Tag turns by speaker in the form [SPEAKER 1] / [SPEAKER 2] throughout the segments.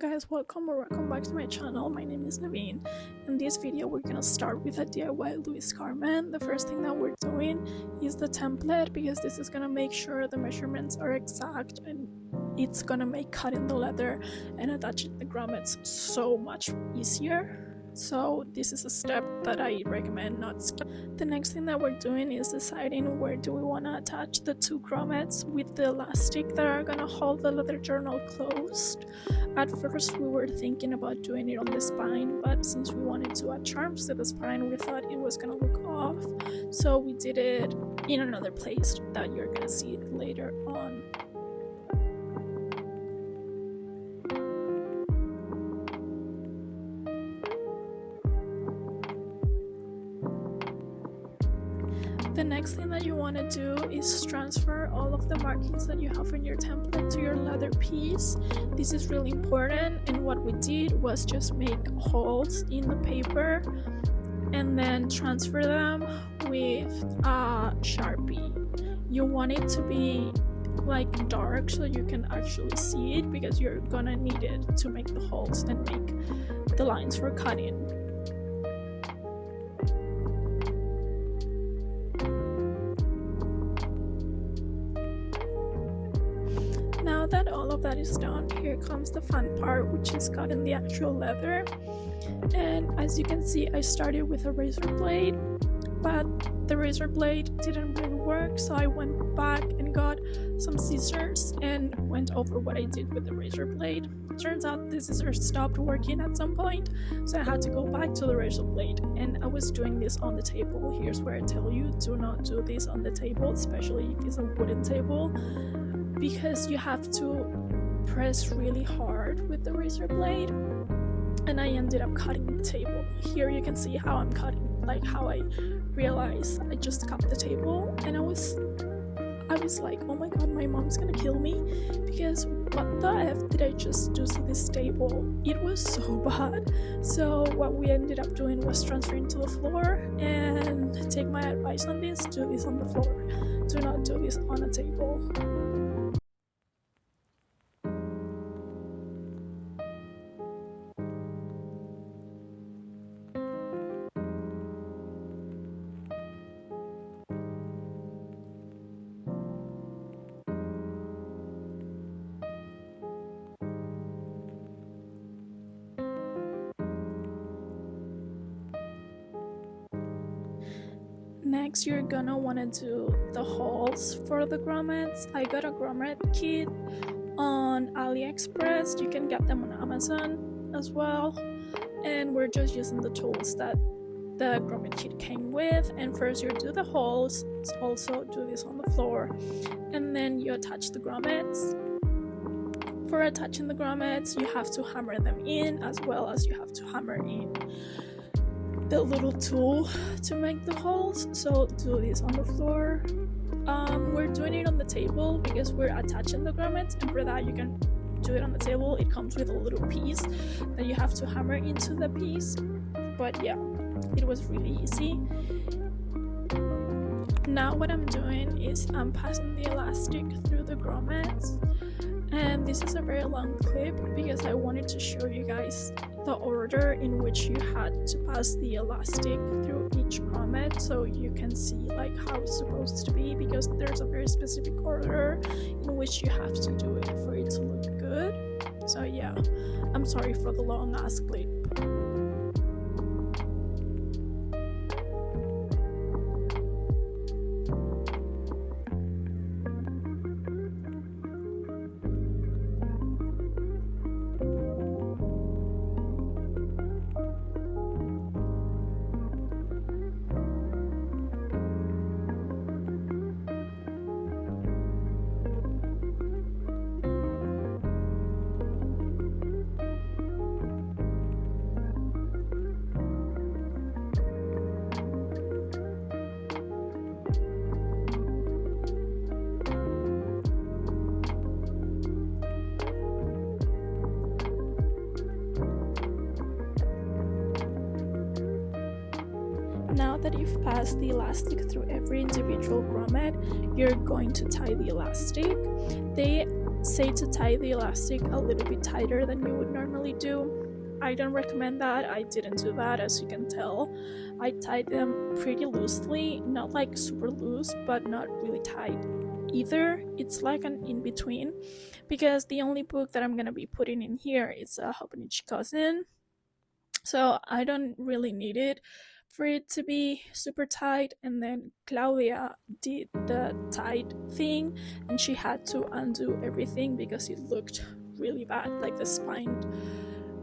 [SPEAKER 1] guys, welcome back to my channel. My name is Naveen. In this video we're gonna start with a DIY Louise Carmen. The first thing that we're doing is the template, because this is gonna make sure the measurements are exact, and it's gonna make cutting the leather and attaching the grommets so much easier. So this is a step that I recommend not skip. The next thing that we're doing is deciding where do we want to attach the two grommets with the elastic that are gonna hold the leather journal closed. At first we were thinking about doing it on the spine, but since we wanted to add charms to the spine, we thought it was gonna look off, so we did it in another place that you're gonna see later on. The next thing that you want to do is transfer all of the markings that you have in your template to your leather piece. This is really important, and what we did was just make holes in the paper and then transfer them with a Sharpie. You want it to be like dark so you can actually see it, because you're gonna need it to make the holes and make the lines for cutting. Now that all of that is done, here comes the fun part, which is cutting the actual leather. And as you can see, I started with a razor blade, but the razor blade didn't really work, so I went back and got some scissors and went over what I did with the razor blade. Turns out the scissors stopped working at some point, so I had to go back to the razor blade, and I was doing this on the table. Here's where I tell you, do not do this on the table, especially if it's a wooden table, because you have to press really hard with the razor blade, and I ended up cutting the table. Here you can see how I'm cutting, like how I realized I just cut the table, and I was like, oh my god, my mom's gonna kill me, because what the f did I just do to this table? It was so bad. So what we ended up doing was transferring to the floor, and take my advice on this, do this on the floor. Do not do this on a table. Next, you're gonna want to do the holes for the grommets. I got a grommet kit on AliExpress. You can get them on Amazon as well, and we're just using the tools that the grommet kit came with. And first you do the holes, also do this on the floor, and then you attach the grommets. For attaching the grommets, you have to hammer them in, as well as you have to hammer in the little tool to make the holes. So do this on the floor. We're doing it on the table because we're attaching the grommets, and for that you can do it on the table. It comes with a little piece that you have to hammer into the piece, but yeah, it was really easy. Now what I'm doing is I'm passing the elastic through the grommets, and this is a very long clip because I wanted to show you guys the order in which you had to pass the elastic through each grommet, so you can see like how it's supposed to be, because there's a very specific order in which you have to do it for it to look good. So yeah, I'm sorry for the long ass clip. Now that you've passed the elastic through every individual grommet, you're going to tie the elastic. They say to tie the elastic a little bit tighter than you would normally do. I don't recommend that. I didn't do that, as you can tell. I tied them pretty loosely, not like super loose, but not really tight either. It's like an in-between, because the only book that I'm gonna be putting in here is a Hobonichi Cousin, so I don't really need it for it to be super tight. And then Claudia did the tight thing, and she had to undo everything because it looked really bad. Like the spine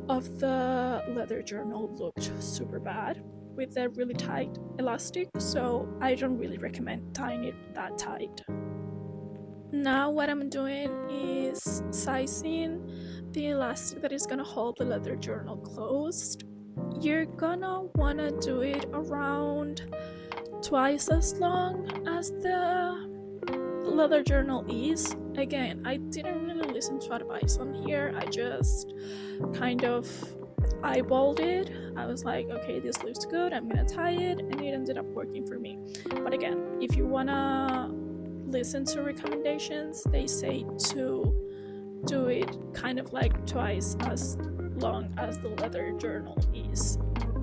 [SPEAKER 1] of the leather journal looked super bad with the really tight elastic, so I don't really recommend tying it that tight. Now what I'm doing is sizing the elastic that is gonna hold the leather journal closed. You're gonna wanna do it around twice as long as the leather journal is. Again, I didn't really listen to advice on here. I just kind of eyeballed it. I was like, okay, this looks good, I'm gonna tie it, and it ended up working for me. But again, if you wanna listen to recommendations, they say to do it kind of like twice as long as the leather journal is.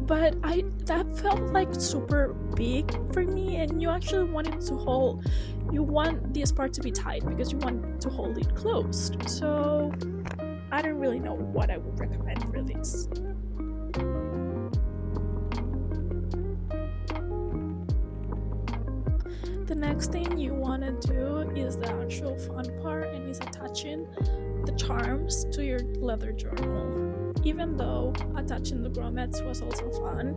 [SPEAKER 1] But that felt like super big for me, and you actually want it to hold, you want this part to be tight because you want to hold it closed. So I don't really know what I would recommend for this. The next thing you want to do is the actual fun part, and is attaching the charms to your leather journal. Even though attaching the grommets was also fun,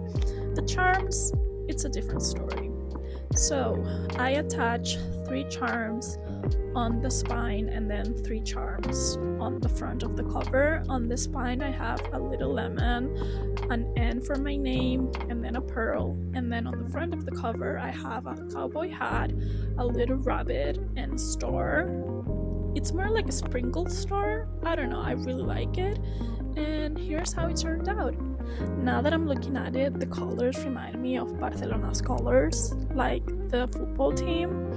[SPEAKER 1] the charms, it's a different story. So I attach 3 charms on the spine and then 3 charms on the front of the cover. On the spine I have a little lemon, an N for my name, and then a pearl. And then on the front of the cover I have a cowboy hat, a little rabbit, and a star. It's more like a sprinkled star. I don't know, I really like it. And here's how it turned out. Now that I'm looking at it, the colors remind me of Barcelona's colors, like the football team,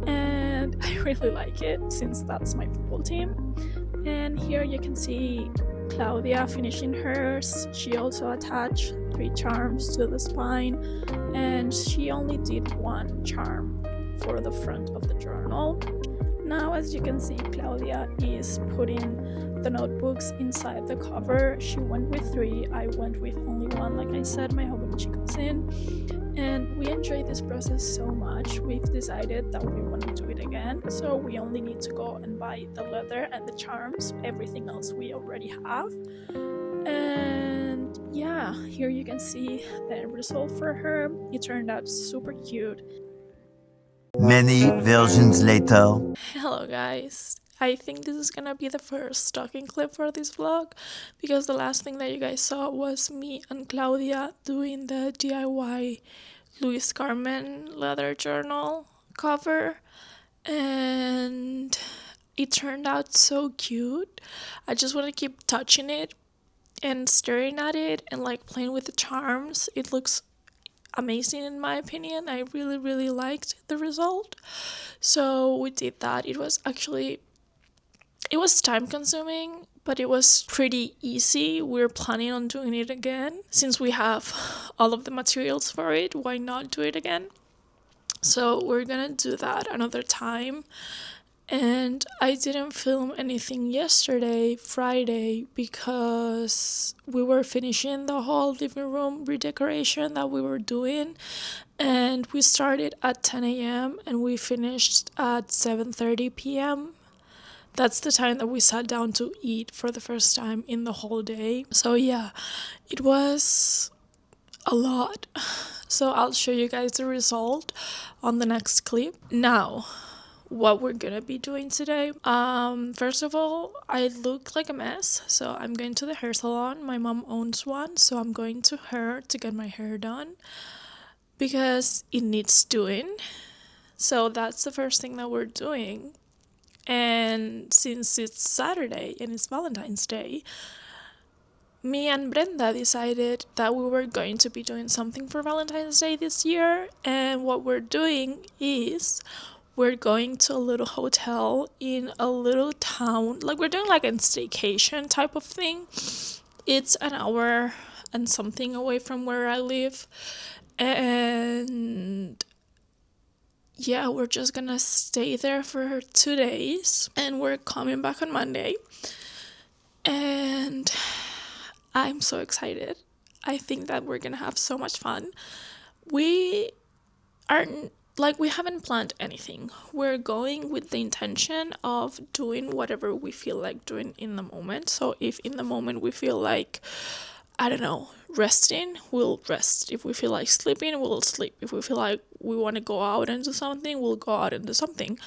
[SPEAKER 1] and I really like it since that's my football team. And here you can see Claudia finishing hers. She also attached 3 charms to the spine, and she only did 1 charm for the front of the journal. Now, as you can see, Claudia is putting the notebooks inside the cover. She went with 3, I went with only 1, like I said, my Hobonichi Cousin. And we enjoyed this process so much, we've decided that we want to do it again. So we only need to go and buy the leather and the charms. Everything else we already have. And yeah, here you can see the end result for her. It turned out super cute.
[SPEAKER 2] Many versions later.
[SPEAKER 1] Hello guys, I think this is gonna be the first talking clip for this vlog, because the last thing that you guys saw was me and Claudia doing the DIY Louise Carmen leather journal cover, and it turned out so cute. I just want to keep touching it and staring at it and like playing with the charms. It looks amazing in my opinion. I really liked the result, so we did that. It was time consuming, but it was pretty easy. We're planning on doing it again since we have all of the materials for it. Why not do it again? So we're gonna do that another time. And I didn't film anything yesterday, Friday, because we were finishing the whole living room redecoration that we were doing, and we started at 10 a.m. and we finished at 7:30 p.m. That's the time that we sat down to eat for the first time in the whole day. So yeah, it was a lot. So I'll show you guys the result on the next clip. Now, what we're gonna be doing today. First of all, I look like a mess, so I'm going to the hair salon. My mom owns one, so I'm going to her to get my hair done because it needs doing. So that's the first thing that we're doing. And since it's Saturday and it's Valentine's Day, me and Brenda decided that we were going to be doing something for Valentine's Day this year, and what we're doing is we're going to a little hotel in a little town. Like, we're doing like a staycation type of thing. It's an hour and something away from where I live. And yeah, we're just gonna stay there for 2 days. And we're coming back on Monday. And I'm so excited. I think that we're gonna have so much fun. We aren't like, we haven't planned anything. We're going with the intention of doing whatever we feel like doing in the moment. So if in the moment we feel like, I don't know, resting, we'll rest. If we feel like sleeping, we'll sleep. If we feel like we want to go out and do something, we'll go out and do something.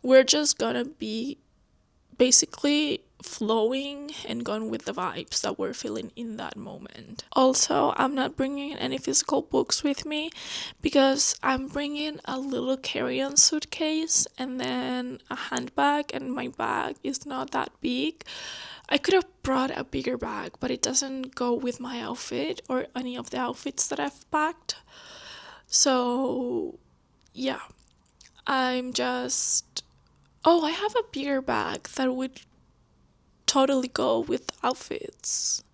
[SPEAKER 1] We're just gonna be basically flowing and going with the vibes that we're feeling in that moment. Also, I'm not bringing any physical books with me because I'm bringing a little carry-on suitcase and then a handbag, and my bag is not that big. I could have brought a bigger bag, but it doesn't go with my outfit or any of the outfits that I've packed. So yeah, I'm just... Oh, I have a bigger bag that would totally go with outfits.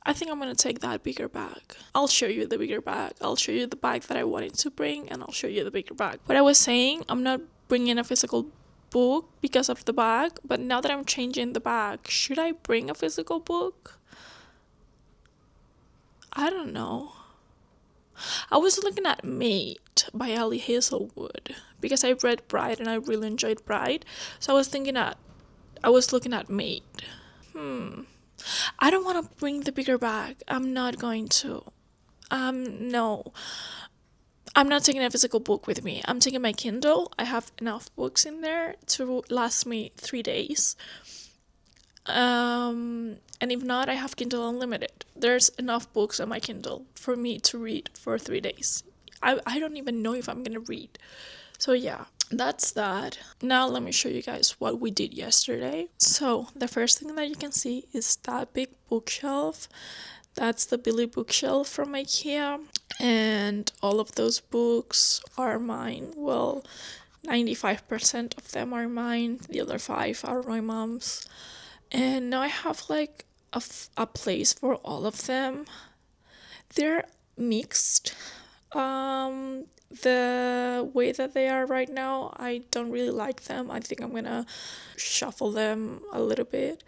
[SPEAKER 1] I think I'm gonna take that bigger bag. I'll show you the bigger bag. I'll show you the bag that I wanted to bring, and I'll show you the bigger bag. What I was saying, I'm not bringing a physical book because of the bag, but now that I'm changing the bag, should I bring a physical book? I don't know. I was looking at Mate by Ali Hazelwood because I read Bride and I really enjoyed Bride. So I was looking at Mate. I don't want to bring the bigger bag. I'm not going to. No. I'm not taking a physical book with me. I'm taking my Kindle. I have enough books in there to last me 3 days. And if not, I have Kindle Unlimited. There's enough books on my Kindle for me to read for 3 days. I don't even know if I'm gonna read. So yeah, that's that. Now let me show you guys what we did yesterday. So the first thing that you can see is that big bookshelf. That's the Billy bookshelf from IKEA. And all of those books are mine. Well, 95% of them are mine. The other 5 are my mom's. And now I have like a place for all of them. They're mixed. The way that they are right now, I don't really like them. I think I'm gonna shuffle them a little bit.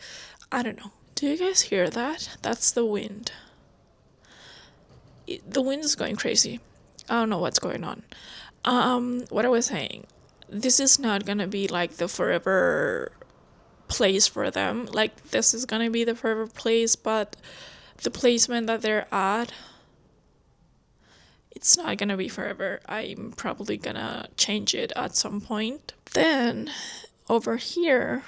[SPEAKER 1] I don't know. Do you guys hear that? That's the wind. The wind is going crazy. I don't know what's going on. What I was saying, this is not gonna be like the forever place for them. Like, this is gonna be the forever place, but the placement that they're at, it's not gonna be forever. I'm probably gonna change it at some point. Then over here,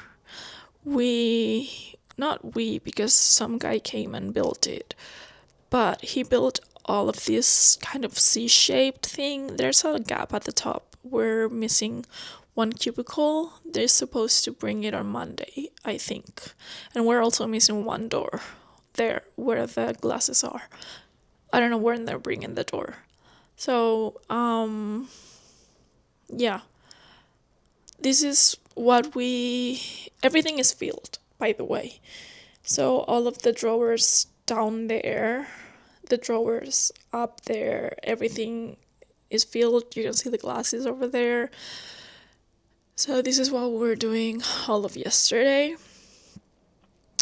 [SPEAKER 1] because some guy came and built it, but he built all of this kind of C-shaped thing. There's a gap at the top. We're missing one cubicle. They're supposed to bring it on Monday, I think. And we're also missing one door there where the glasses are. I don't know when they're bringing the door. So, yeah. This is what everything is filled, by the way. So all of the drawers down there, the drawers up there, everything is filled. You can see the glasses over there. So this is what we were doing all of yesterday.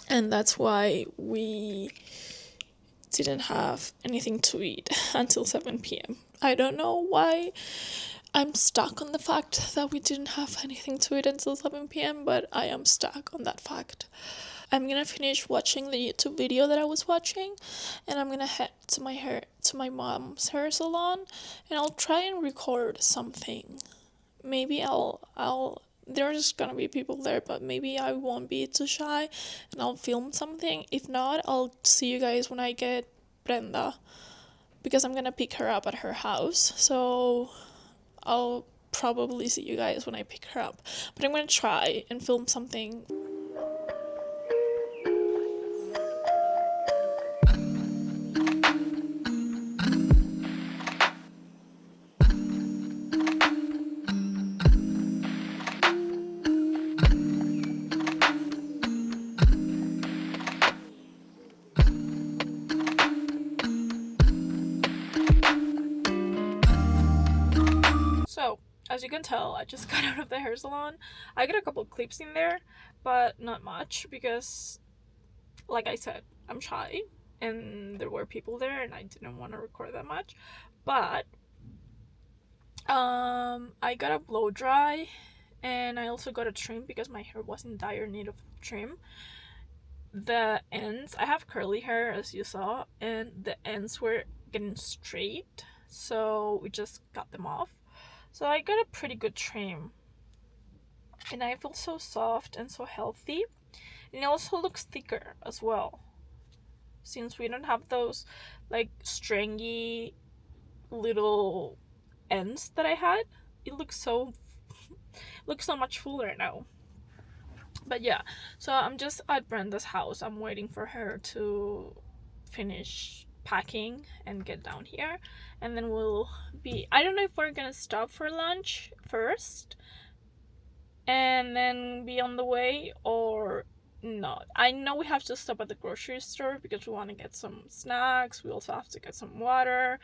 [SPEAKER 1] And that's why we didn't have anything to eat until 7 p.m. I don't know why I'm stuck on the fact that we didn't have anything to eat until 7 p.m., but I am stuck on that fact. I'm gonna finish watching the YouTube video that I was watching, and I'm gonna head to my mom's hair salon, and I'll try and record something. Maybe there's gonna be people there, but maybe I won't be too shy and I'll film something. If not, I'll see you guys when I get Brenda, because I'm gonna pick her up at her house. So I'll probably see you guys when I pick her up. But I'm gonna try and film something. can tell, I just got out of the hair salon. I got a couple clips in there, but not much because, like I said, I'm shy and there were people there and I didn't want to record that much. But I got a blow dry and I also got a trim because my hair was in dire need of trim. The ends, I have curly hair as you saw, and the ends were getting straight, so we just cut them off. So I got a pretty good trim and I feel so soft and so healthy, and it also looks thicker as well since we don't have those like stringy little ends that I had. It looks so much fuller now. But yeah, so I'm just at Brenda's house. I'm waiting for her to finish packing and get down here, and then we'll be, I don't know if we're gonna stop for lunch first and then be on the way or not. I know we have to stop at the grocery store because we want to get some snacks. We also have to get some water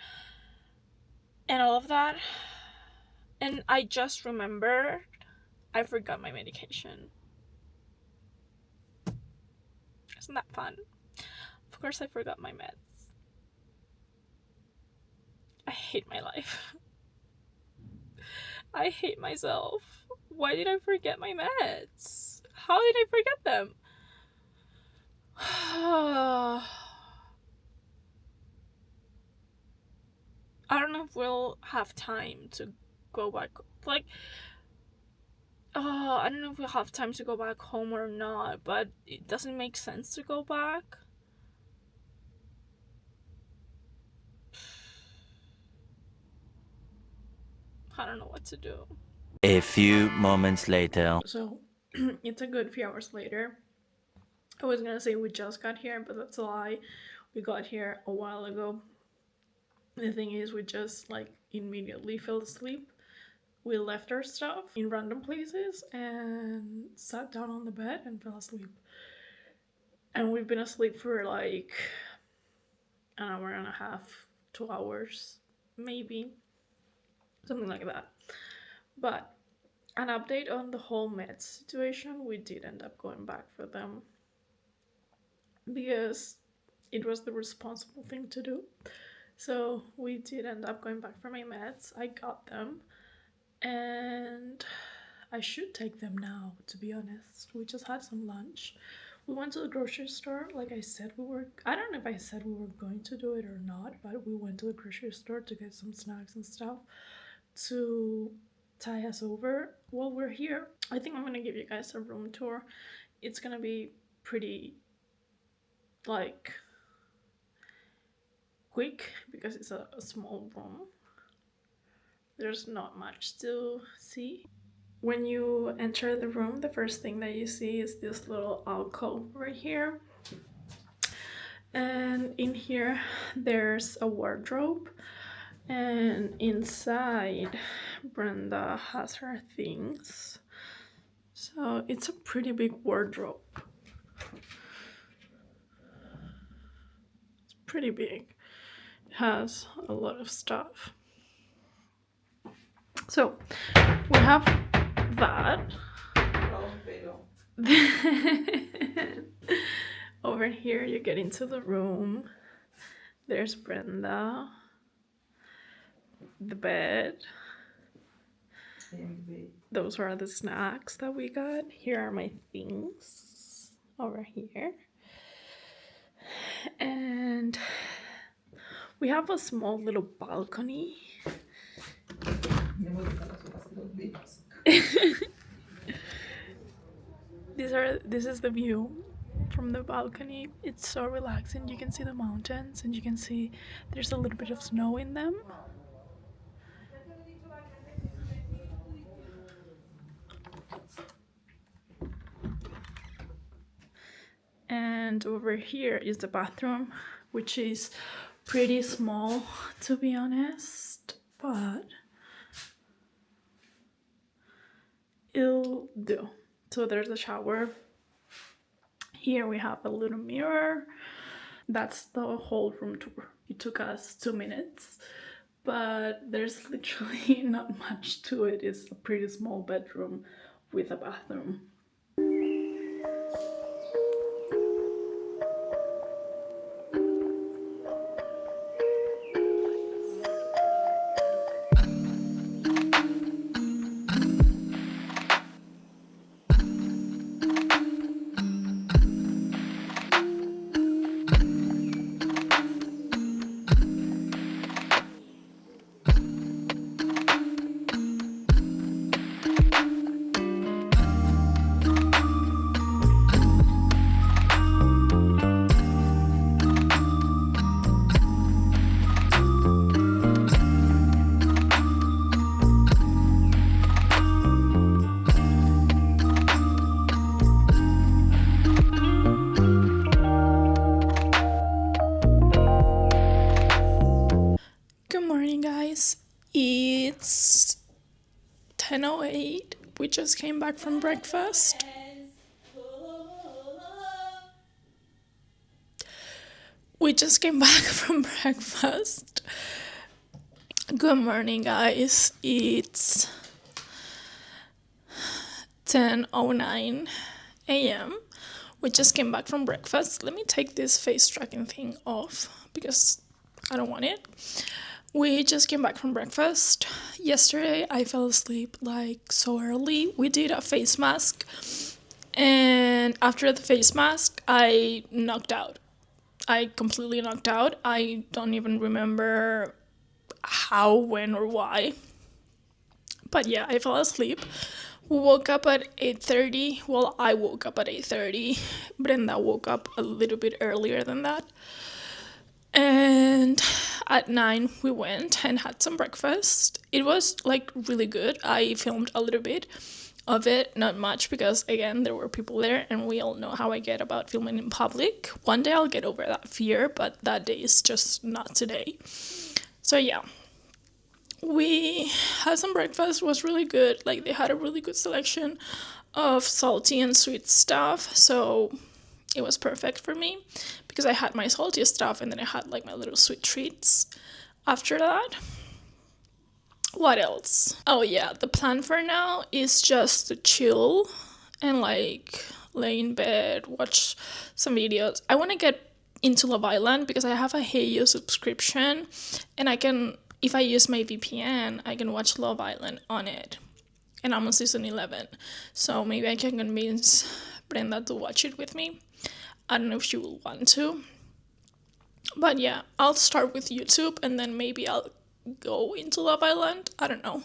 [SPEAKER 1] and all of that. And I just remembered I forgot my medication. Isn't that fun? Of course I forgot my meds. I hate my life. I hate myself. Why did I forget my meds? How did I forget them? I don't know if we'll have time to go back. Like, I don't know if we'll have time to go back home or not, but it doesn't make sense to go back. I don't know what to do.
[SPEAKER 2] A few moments later.
[SPEAKER 1] So, it's a good few hours later. I was gonna say we just got here, but that's a lie. We got here a while ago. The thing is, we just like immediately fell asleep. We left our stuff in random places and sat down on the bed and fell asleep. And we've been asleep for like an hour and a half, 2 hours, maybe. Something like that. But an update on the whole meds situation, we did end up going back for them because it was the responsible thing to do. So we did end up going back for my meds. I got them and I should take them now, to be honest. We just had some lunch. We went to the grocery store. Like I said, I don't know if I said we were going to do it or not, but we went to the grocery store to get some snacks and stuff to tie us over while we're here. I think I'm gonna give you guys a room tour. It's gonna be pretty like quick because it's a small room. There's not much to see. When you enter the room, the first thing that you see is this little alcove right here. And in here, there's a wardrobe. And inside, Brenda has her things. So it's a pretty big wardrobe. It's pretty big. It has a lot of stuff. So we have that. Over here, you get into the room. There's Brenda. The bed. Those are the snacks that we got. Here are my things over here. And we have a small little balcony. This is the view from the balcony. It's so relaxing. You can see the mountains and you can see there's a little bit of snow in them. And over here is the bathroom, which is pretty small, to be honest, but it'll do. So there's a shower. Here we have a little mirror. That's the whole room tour. It took us 2 minutes, but there's literally not much to it. It's a pretty small bedroom with a bathroom. Good morning, guys. It's 10:08. We just came back from breakfast. We just came back from breakfast. Good morning, guys. It's 10:09 a.m. We just came back from breakfast. Let me take this face tracking thing off because I don't want it. We just came back from breakfast. Yesterday, I fell asleep like so early. We did a face mask, and after the face mask, I knocked out. I completely knocked out. I don't even remember how, when, or why. But yeah, I fell asleep. We woke up at 8:30. Well, I woke up at 8:30. Brenda woke up a little bit earlier than that. And at 9 we went and had some breakfast. It was like really good. I filmed a little bit of it, not much because again there were people there and we all know how I get about filming in public. One day I'll get over that fear, but that day is just not today. So yeah, we had some breakfast. It was really good. Like they had a really good selection of salty and sweet stuff, so it was perfect for me because I had my salty stuff and then I had like my little sweet treats after that. What else? Oh yeah, the plan for now is just to chill and like lay in bed, watch some videos. I want to get into Love Island because I have a Heyo subscription and I can, if I use my VPN, I can watch Love Island on it. And I'm on season 11, so maybe I can convince Brenda to watch it with me. I don't know if she will want to. But yeah, I'll start with YouTube and then maybe I'll go into Love Island. I don't know.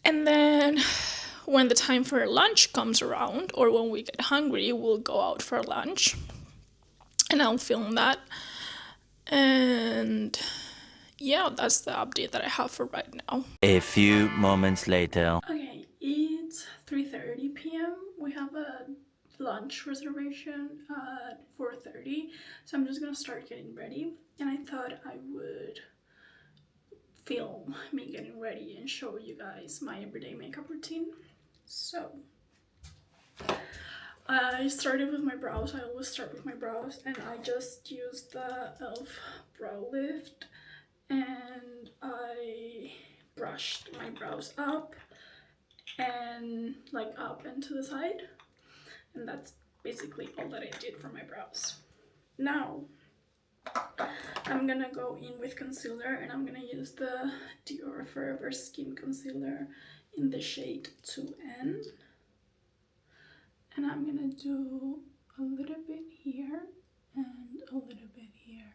[SPEAKER 1] And then when the time for lunch comes around or when we get hungry, we'll go out for lunch. And I'll film that. And yeah, that's the update that I have for right now.
[SPEAKER 2] A few moments later.
[SPEAKER 1] Okay, it's 3:30 p.m. We have a lunch reservation at 4:30, so I'm just gonna start getting ready. And I thought I would film me getting ready and show you guys my everyday makeup routine. So I started with my brows. I always start with my brows, and I just used the e.l.f. brow lift and I brushed my brows up and like up and to the side, and that's basically all that I did for my brows. Now I'm gonna go in with concealer and I'm gonna use the Dior Forever Skin Concealer in the shade 2N, and I'm gonna do a little bit here and a little bit here.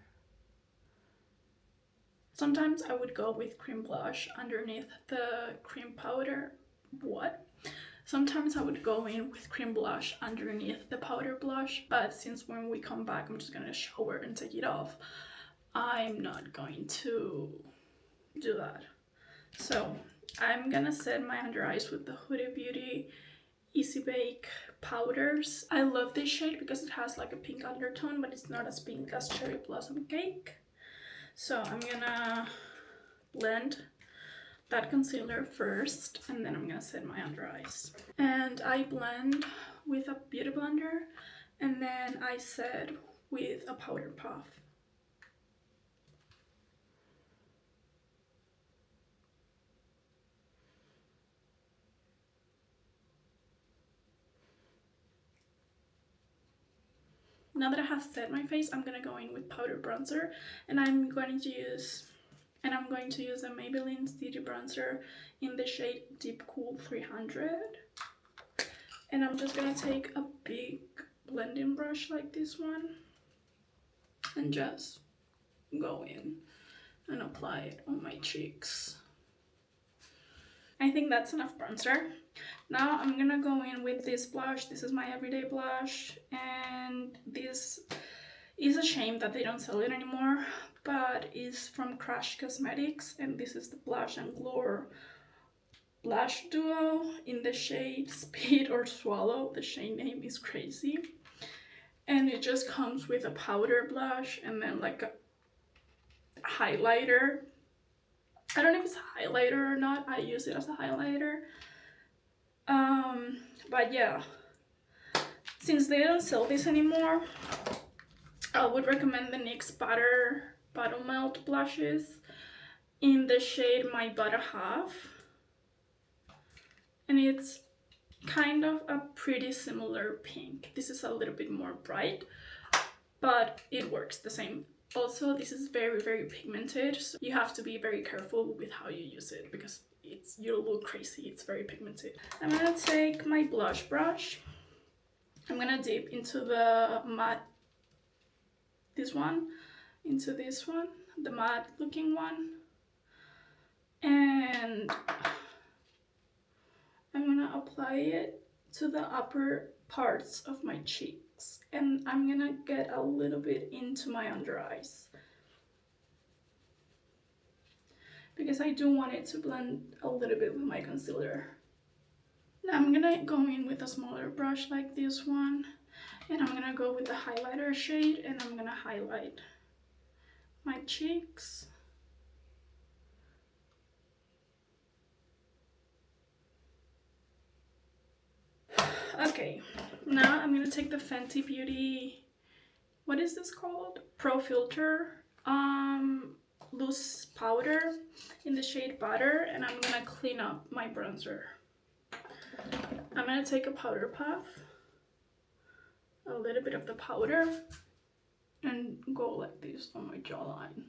[SPEAKER 1] Sometimes I would go with cream blush underneath the cream powder. Sometimes I would go in with cream blush underneath the powder blush, but since when we come back I'm just gonna shower and take it off, I'm not going to do that. So I'm gonna set my under eyes with the Huda Beauty Easy Bake powders. I love this shade because it has like a pink undertone, but it's not as pink as Cherry Blossom Cake. So I'm gonna blend that concealer first and then I'm gonna set my under eyes. And I blend with a beauty blender and then I set with a powder puff. Now that I have set my face, I'm gonna go in with powder bronzer, and I'm going to use the Maybelline City Bronzer in the shade Deep Cool 300. And I'm just gonna take a big blending brush like this one and just go in and apply it on my cheeks. I think that's enough bronzer. Now I'm gonna go in with this blush. This is my everyday blush, and this is a shame that they don't sell it anymore, but it's from Crush Cosmetics, and this is the Blush and Glow Blush Duo in the shade Speed or Swallow. The shade name is crazy. And it just comes with a powder blush and then like a highlighter. I don't know if it's a highlighter or not. I use it as a highlighter. But yeah, since they don't sell this anymore, I would recommend the NYX Bottle Melt blushes in the shade My Butter Half. And it's kind of a pretty similar pink. This is a little bit more bright, but it works the same. Also, this is very, very pigmented, so you have to be very careful with how you use it because you'll look crazy. It's very pigmented. I'm gonna take my blush brush. I'm gonna dip into the matte, into this one, the matte looking one, and I'm gonna apply it to the upper parts of my cheeks, and I'm gonna get a little bit into my under eyes because I do want it to blend a little bit with my concealer. Now I'm gonna go in with a smaller brush like this one, and I'm gonna go with the highlighter shade, and I'm gonna highlight my cheeks. Okay, now I'm gonna take the Fenty Beauty, what is this called? Pro Filter loose powder in the shade Butter, and I'm gonna clean up my bronzer. I'm gonna take a powder puff, a little bit of the powder, and go like this on my jawline,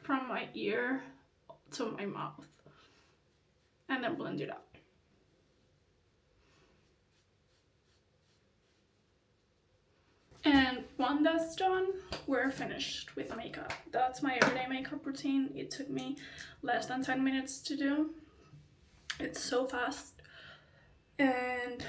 [SPEAKER 1] from my ear to my mouth, and then blend it out. And when that's done, we're finished with makeup. That's my everyday makeup routine. It took me less than 10 minutes to do. It's so fast, and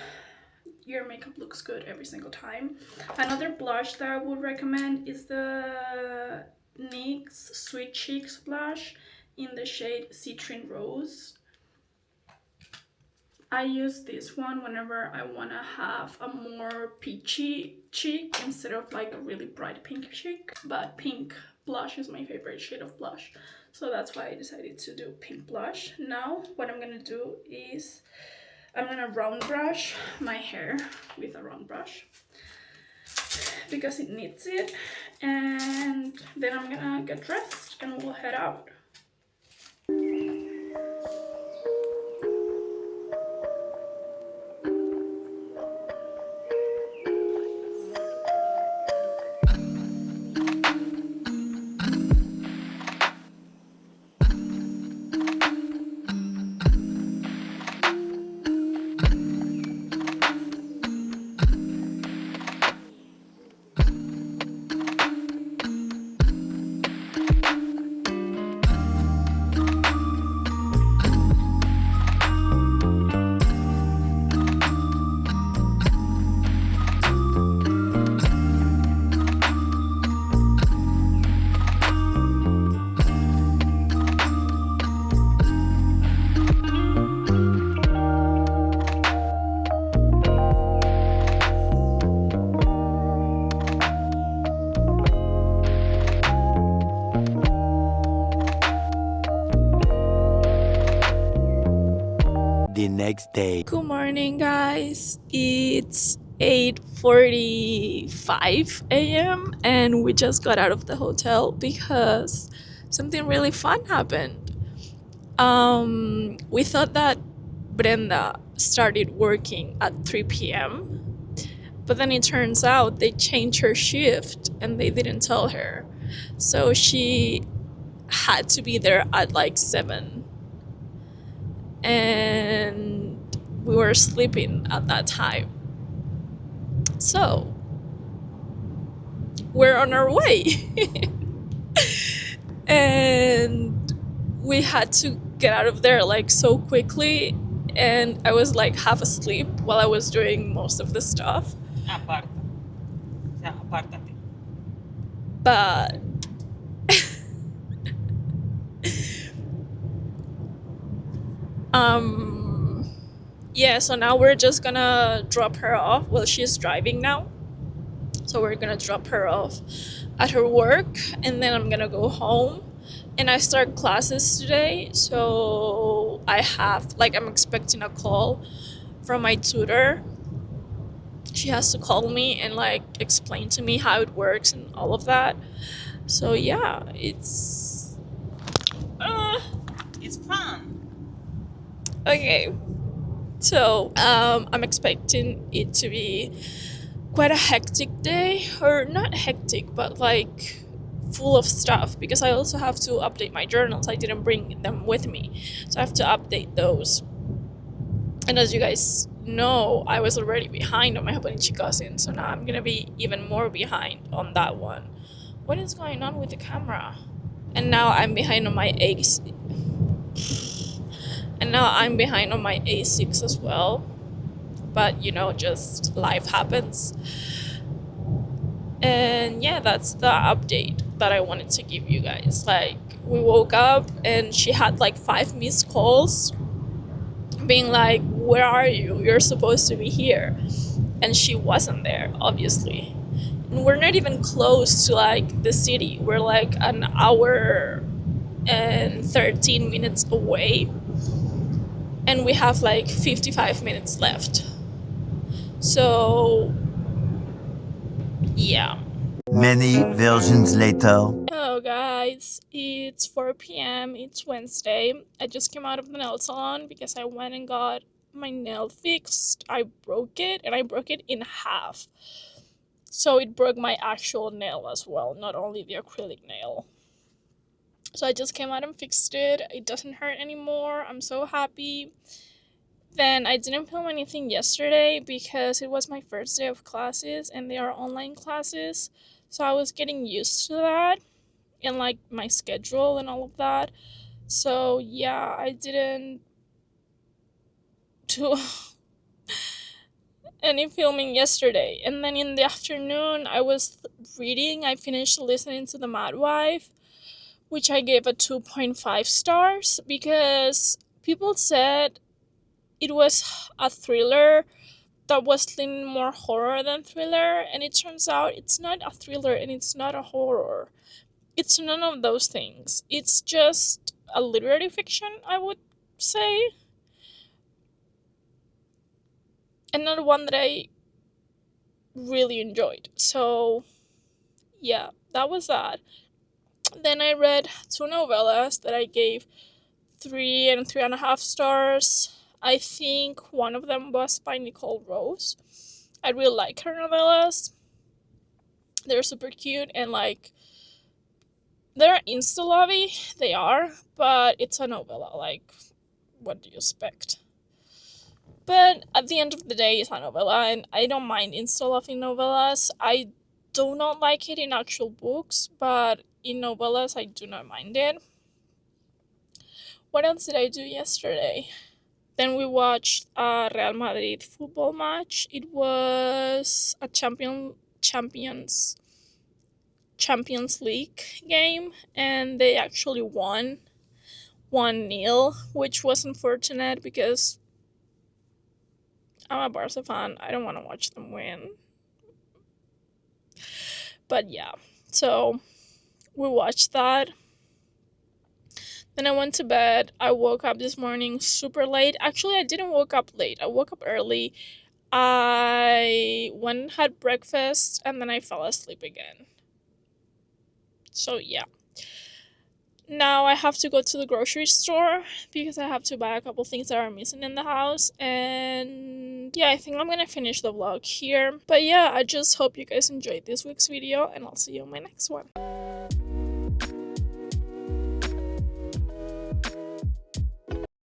[SPEAKER 1] your makeup looks good every single time. Another blush that I would recommend is the NYX Sweet Cheeks blush in the shade Citrine Rose. I use this one whenever I want to have a more peachy cheek instead of like a really bright pink cheek. But pink blush is my favorite shade of blush, so that's why I decided to do pink blush. Now what I'm gonna do is I'm gonna round brush my hair with a round brush because it needs it, and then I'm gonna get dressed and we'll head out.
[SPEAKER 2] The next day.
[SPEAKER 1] Good morning, guys. It's 8:45 a.m. and we just got out of the hotel because something really fun happened. We thought that Brenda started working at 3 p.m., But then it turns out they changed her shift and they didn't tell her. So she had to be there at like 7. And we were sleeping at that time. So we're on our way. And we had to get out of there like so quickly. And I was like half asleep while I was doing most of the stuff.
[SPEAKER 3] Aparta. O sea, apártate.
[SPEAKER 1] But yeah, so now we're just gonna drop her off. Well, she's driving now, so we're gonna drop her off at her work, and then I'm gonna go home. And I start classes today, so I'm expecting a call from my tutor. She has to call me and like explain to me how it works and all of that. So yeah, it's
[SPEAKER 3] fun.
[SPEAKER 1] Okay. So I'm expecting it to be quite a hectic day, or not hectic, but like full of stuff, because I also have to update my journals. I didn't bring them with me, so I have to update those. And as you guys know, I was already behind on my Haponichi cousin, so now I'm gonna be even more behind on that one. What is going on with the camera? And now I'm behind on my A6. And now I'm behind on my A6 as well. But just life happens. And yeah, that's the update that I wanted to give you guys. Like, we woke up and she had like 5 missed calls being like, where are you? You're supposed to be here. And she wasn't there, obviously. And we're not even close to like the city. We're like an hour and 13 minutes away. And we have like 55 minutes left. So yeah.
[SPEAKER 2] Many versions later.
[SPEAKER 1] Hello guys, it's 4 p.m. It's Wednesday. I just came out of the nail salon because I went and got my nail fixed. I broke it, and I broke it in half. So it broke my actual nail as well, not only the acrylic nail. So I just came out and fixed it. It doesn't hurt anymore. I'm so happy. Then I didn't film anything yesterday because it was my first day of classes and they are online classes. So I was getting used to that and like my schedule and all of that. So yeah, I didn't do any filming yesterday. And then in the afternoon I was reading. I finished listening to The Madwife, which I gave a 2.5 stars because people said it was a thriller that was leaning more horror than thriller, and it turns out it's not a thriller and it's not a horror. It's none of those things. It's just a literary fiction, I would say. And not one that I really enjoyed. So, yeah, that was that. Then I read 2 novellas that I gave 3 and 3.5 stars. I think one of them was by Nicole Rose. I really like her novellas. They're super cute and like they're insta-lovey. They are, but it's a novella. Like, what do you expect? But at the end of the day, it's a novella, and I don't mind insta-lovey novellas. I do not like it in actual books, but in novellas, I do not mind it. What else did I do yesterday? Then we watched a Real Madrid football match. It was a Champions League game, and they actually won 1-0, which was unfortunate because I'm a Barca fan. I don't want to watch them win. But yeah, so we watched that. Then I went to bed. I woke up this morning super late. Actually, I didn't wake up late. I woke up early. I went and had breakfast, and then I fell asleep again. So yeah. Now I have to go to the grocery store because I have to buy a couple things that are missing in the house. And And yeah, I think I'm gonna finish the vlog here. But yeah, I just hope you guys enjoyed this week's video, and I'll see you in my next one.